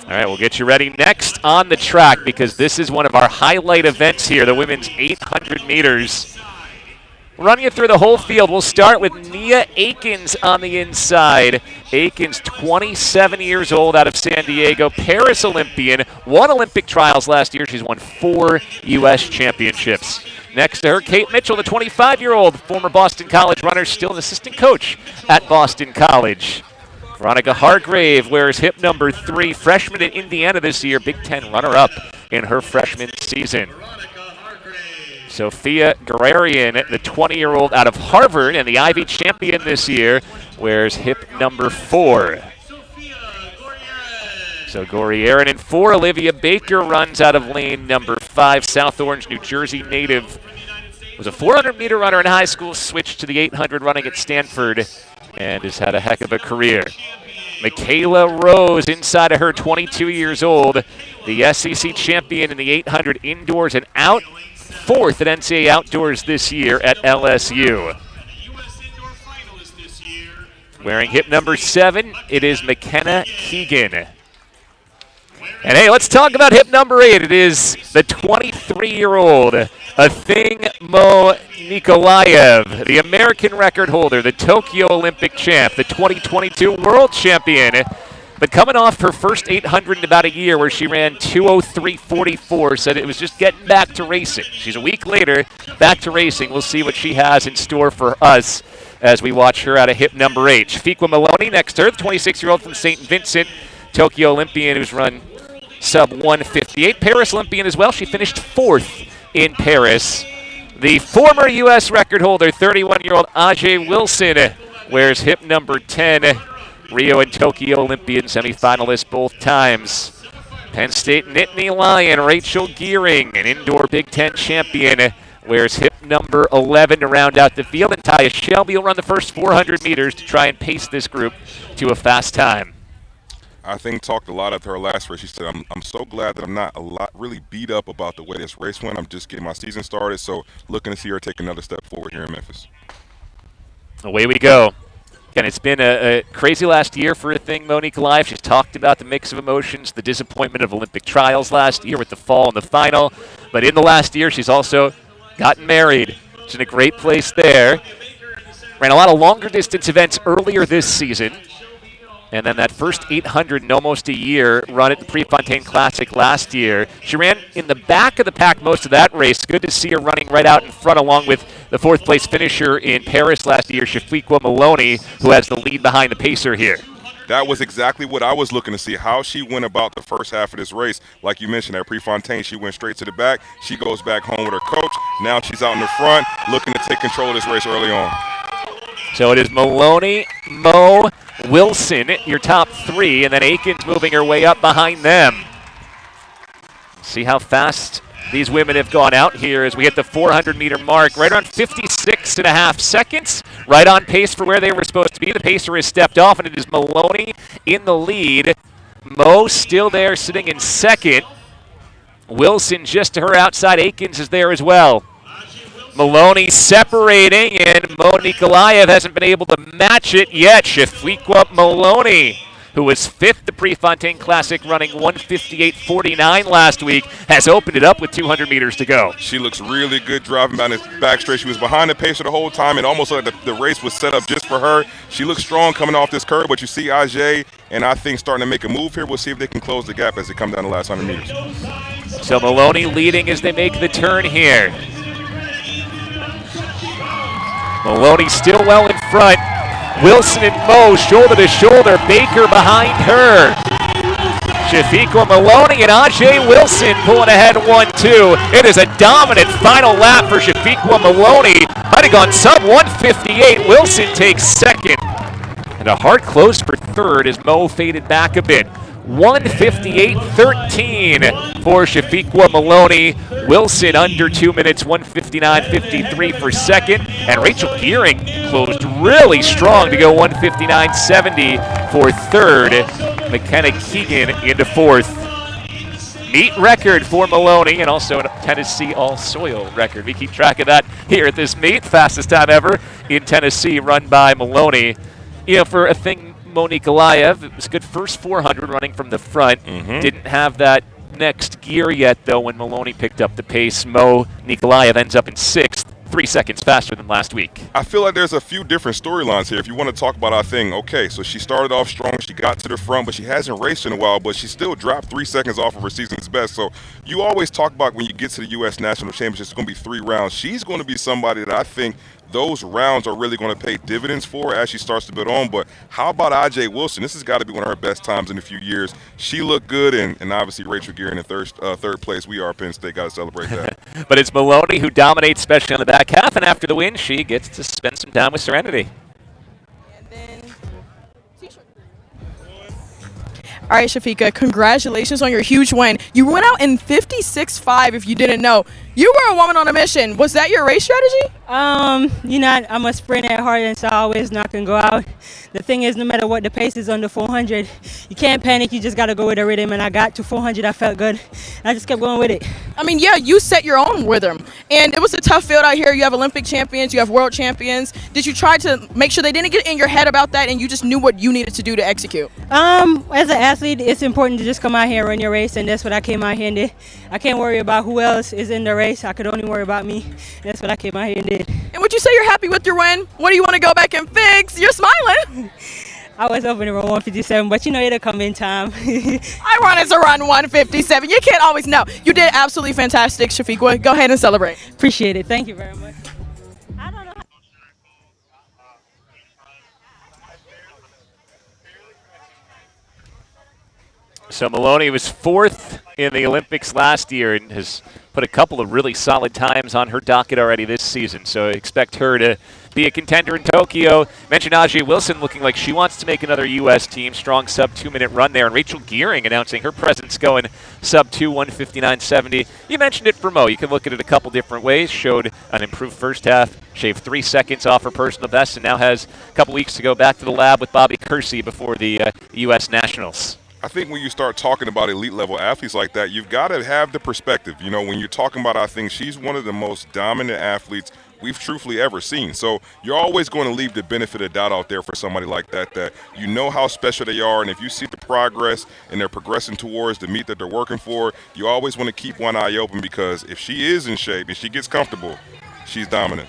All right, we'll get you ready next on the track because this is one of our highlight events here, the women's 800 meters. Running you through the whole field, we'll start with Nia Akins on the inside. Akins, 27 years old, out of San Diego, Paris Olympian, won Olympic trials last year. She's won 4 U.S. championships. Next to her, Kate Mitchell, the 25-year-old, former Boston College runner, still an assistant coach at Boston College. Veronica Hargrave wears hip number 3, freshman in Indiana this year, Big Ten runner-up in her freshman season. Sophia Guerrerian, the 20-year-old out of Harvard and the Ivy champion this year, wears hip number 4. So Guerrerian in 4. Olivia Baker runs out of lane number 5. South Orange, New Jersey native. Was a 400-meter runner in high school, switched to the 800 running at Stanford, and has had a heck of a career. Michaela Rose, inside of her, 22 years old, the SEC champion in the 800 indoors and out, 4th at NCAA Outdoors this year at LSU. Wearing hip number 7, it is McKenna Keegan. And hey, let's talk about hip number 8. It is the 23-year-old Athing Mo Nikolaev, the American record holder, the Tokyo Olympic champ, the 2022 world champion. But coming off her first 800 in about a year where she ran 2:03.44, said it was just getting back to racing. She's a week later, back to racing. We'll see what she has in store for us as we watch her out of hip number 8. Shafiqua Maloney next to her, the 26-year-old from St. Vincent, Tokyo Olympian who's run sub 158. Paris Olympian as well. She finished 4th in Paris. The former U.S. record holder, 31-year-old Ajay Wilson, wears hip number 10. Rio and Tokyo Olympian semifinalists both times. Penn State Nittany Lion, Rachel Gearing, an indoor Big Ten champion, wears hip number 11 to round out the field. And Taya Shelby will run the first 400 meters to try and pace this group to a fast time. I think talked a lot after her last race. She said, I'm so glad that I'm not really beat up about the way this race went. I'm just getting my season started, so looking to see her take another step forward here in Memphis. Away we go. Again, it's been a crazy last year for Athing Mo Nikolaev. She's talked about the mix of emotions, the disappointment of Olympic trials last year with the fall in the final. But in the last year, she's also gotten married. She's in a great place there. Ran a lot of longer distance events earlier this season. And then that first 800 in almost a year run at the Prefontaine Classic last year. She ran in the back of the pack most of that race. Good to see her running right out in front along with the 4th place finisher in Paris last year, Shafiqua Maloney, who has the lead behind the pacer here. That was exactly what I was looking to see, how she went about the first half of this race. Like you mentioned, at Prefontaine, she went straight to the back. She goes back home with her coach. Now she's out in the front looking to take control of this race early on. So it is Maloney, Mo, Wilson, your top 3, and then Akins moving her way up behind them. See how fast these women have gone out here as we hit the 400-meter mark, right around 56.5 seconds, right on pace for where they were supposed to be. The pacer has stepped off, and it is Maloney in the lead. Mo still there, sitting in 2nd. Wilson just to her outside. Akins is there as well. Maloney separating, and Mo Nikolaev hasn't been able to match it yet. Shafiqua Maloney, who was 5th at the Prefontaine Classic, running 1:58.49 last week, has opened it up with 200 meters to go. She looks really good driving down this back straight. She was behind the pacer the whole time, and almost like the race was set up just for her. She looks strong coming off this curve, but you see Ajay and I think starting to make a move here. We'll see if they can close the gap as they come down the last 100 meters. So Maloney leading as they make the turn here. Maloney still well in front. Wilson and Mo shoulder to shoulder. Baker behind her. Shafiqua Maloney and Ajay Wilson pulling ahead 1-2. It is a dominant final lap for Shafiqua Maloney. Might have gone sub 158. Wilson takes 2nd. And a hard close for 3rd as Mo faded back a bit. 1:58.13 for Shafiqua Maloney. Wilson under 2 minutes, 1:59.53 for 2nd. And Rachel Gearing closed really strong to go 1:59.70 for 3rd. McKenna Keegan into 4th. Meet record for Maloney and also a Tennessee all-soil record. We keep track of that here at this meet. Fastest time ever in Tennessee run by Maloney. You know, for Athing Mo Nikolaev. It was a good first 400 running from the front. Didn't have that next gear yet, though, when Maloney picked up the pace. Mo Nikolaev ends up in 6th, 3 seconds faster than last week. I feel like there's a few different storylines here. If you want to talk about our thing, okay, so she started off strong, she got to the front, but she hasn't raced in a while, but she still dropped 3 seconds off of her season's best. So you always talk about when you get to the U.S. National Championship, it's going to be 3 rounds. She's going to be somebody that I think those rounds are really going to pay dividends for as she starts to build on. But how about IJ Wilson? This has got to be one of her best times in a few years. She looked good, and obviously Rachel Gearing in third place. We are Penn State. Got to celebrate that. But it's Maloney who dominates, especially on the back half, and after the win, she gets to spend some time with Serenity. All right, Shafiqua, congratulations on your huge win. You went out in 56.5 if you didn't know. You were a woman on a mission. Was that your race strategy? I'm a sprinter at heart, and so I always knock and go out. The thing is, no matter what the pace is on the 400, you can't panic. You just got to go with the rhythm, and I got to 400. I felt good. I just kept going with it. I mean, yeah, you set your own rhythm, and it was a tough field out here. You have Olympic champions, you have world champions. Did you try to make sure they didn't get in your head about that, and you just knew what you needed to do to execute? As an athlete, it's important to just come out here and run your race, and that's what I came out here and did. I can't worry about who else is in the race. I could only worry about me. That's what I came out here and did. And would you say you're happy with your win? What do you want to go back and fix? You're smiling. I was hoping to run 157, but it'll come in time. I wanted to run 157. You can't always know. You did absolutely fantastic, Shafiqua. Go ahead and celebrate. Appreciate it. Thank you very much. I don't know. So Maloney was 4th in the Olympics last year and has put a couple of really solid times on her docket already this season. So expect her to be a contender in Tokyo. Mentioned Ajay Wilson looking like she wants to make another U.S. team. Strong sub 2-minute run there. And Rachel Gearing announcing her presence going sub 2, 159.70. You mentioned it for Mo. You can look at it a couple different ways. Showed an improved first half. Shaved 3 seconds off her personal best and now has a couple weeks to go back to the lab with Bobby Kersey before the U.S. Nationals. I think when you start talking about elite level athletes like that, you've got to have the perspective. You know, when you're talking about, I think she's one of the most dominant athletes we've truthfully ever seen. So you're always going to leave the benefit of doubt out there for somebody like that you know how special they are. And if you see the progress and they're progressing towards the meet that they're working for, you always want to keep one eye open, because if she is in shape and she gets comfortable, she's dominant.